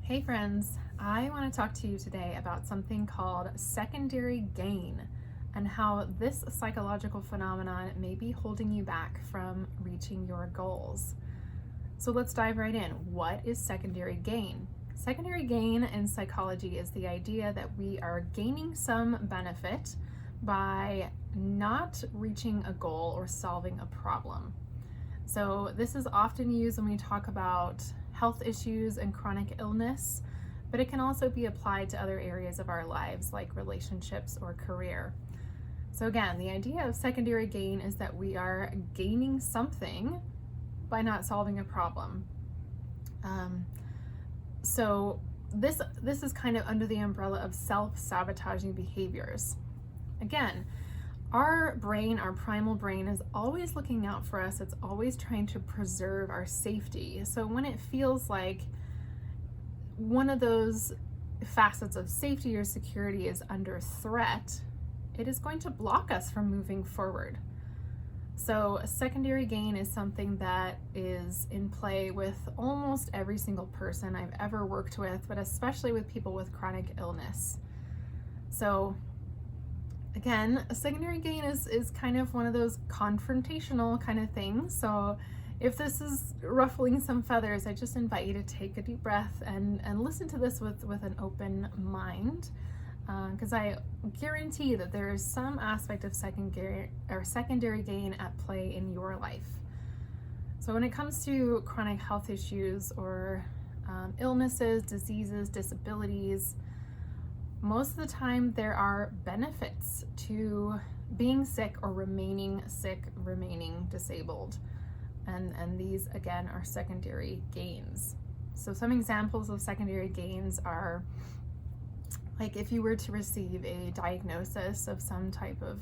Hey friends, I want to talk to you today about something called secondary gain and how this psychological phenomenon may be holding you back from reaching your goals. So let's dive right in. What is secondary gain? Secondary gain in psychology is the idea that we are gaining some benefit by not reaching a goal or solving a problem. So this is often used when we talk about health issues and chronic illness, but it can also be applied to other areas of our lives like relationships or career. So again, the idea of secondary gain is that we are gaining something by not solving a problem. So this is kind of under the umbrella of self-sabotaging behaviors. Again, our brain, our primal brain, is always looking out for us. It's always trying to preserve our safety. So when it feels like one of those facets of safety or security is under threat, it is going to block us from moving forward. So secondary gain is something that is in play with almost every single person I've ever worked with, but especially with people with chronic illness. So again, a secondary gain is kind of one of those confrontational kind of things. So if this is ruffling some feathers, I just invite you to take a deep breath and listen to this with an open mind, because I guarantee that there is some aspect of secondary gain at play in your life. So when it comes to chronic health issues or illnesses, diseases, disabilities, most of the time there are benefits to being sick or remaining sick, remaining disabled. And these, again, are secondary gains. So some examples of secondary gains are, like, if you were to receive a diagnosis of some type of,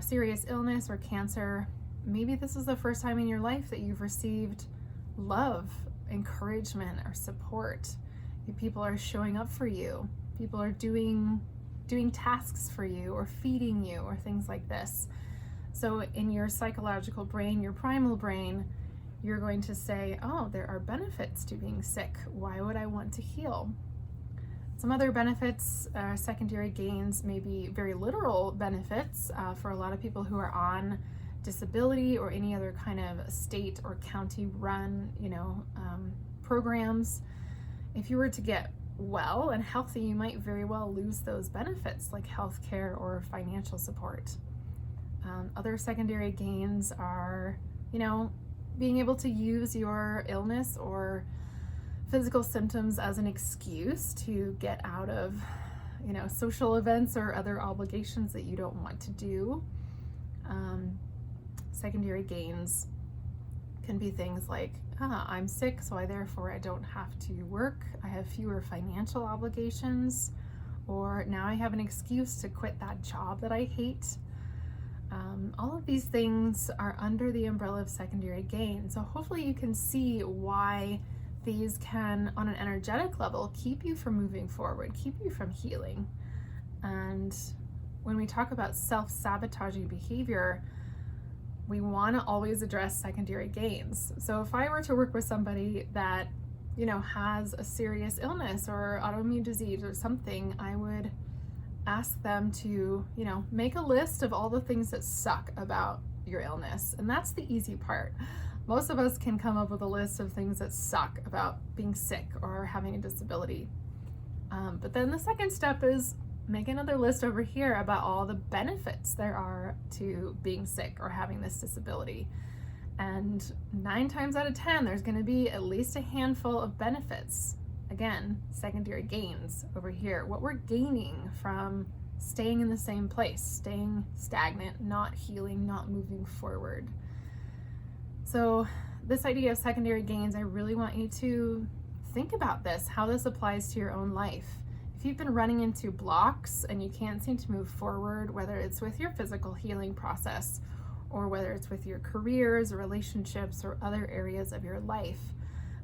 serious illness or cancer, maybe this is the first time in your life that you've received love, encouragement, or support. People are showing up for you. People are doing tasks for you or feeding you or things like this. So in your psychological brain, your primal brain, you're going to say, oh, there are benefits to being sick. Why would I want to heal? Some other benefits, secondary gains, may be very literal benefits for a lot of people who are on disability or any other kind of state or county run, programs. If you were to get well and healthy, you might very well lose those benefits like healthcare or financial support. Other secondary gains are, being able to use your illness or physical symptoms as an excuse to get out of, social events or other obligations that you don't want to do. Secondary gains can be things like, I'm sick, so I don't have to work. I have fewer financial obligations, or now I have an excuse to quit that job that I hate. All of these things are under the umbrella of secondary gain. So hopefully you can see why these can, on an energetic level, keep you from moving forward, keep you from healing. And when we talk about self-sabotaging behavior, we want to always address secondary gains. So if I were to work with somebody that, has a serious illness or autoimmune disease or something, I would ask them to, make a list of all the things that suck about your illness. And that's the easy part. Most of us can come up with a list of things that suck about being sick or having a disability. But then the second step is make another list over here about all the benefits there are to being sick or having this disability. And 9 times out of 10, there's going to be at least a handful of benefits. Again, secondary gains over here. What we're gaining from staying in the same place, staying stagnant, not healing, not moving forward. So this idea of secondary gains, I really want you to think about this, how this applies to your own life. If you've been running into blocks and you can't seem to move forward, whether it's with your physical healing process or whether it's with your careers or relationships or other areas of your life,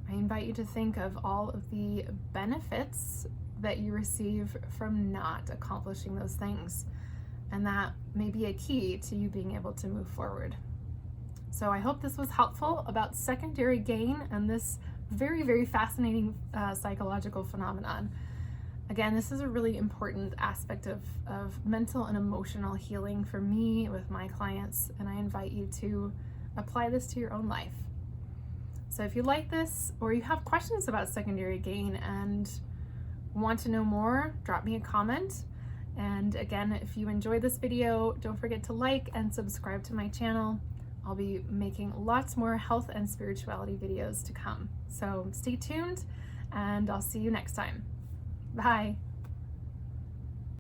I invite you to think of all of the benefits that you receive from not accomplishing those things. And that may be a key to you being able to move forward. So I hope this was helpful about secondary gain and this very, very fascinating psychological phenomenon. Again, this is a really important aspect of mental and emotional healing for me with my clients, and I invite you to apply this to your own life. So if you like this, or you have questions about secondary gain and want to know more, drop me a comment. And again, if you enjoyed this video, don't forget to like and subscribe to my channel. I'll be making lots more health and spirituality videos to come. So stay tuned, and I'll see you next time. Bye.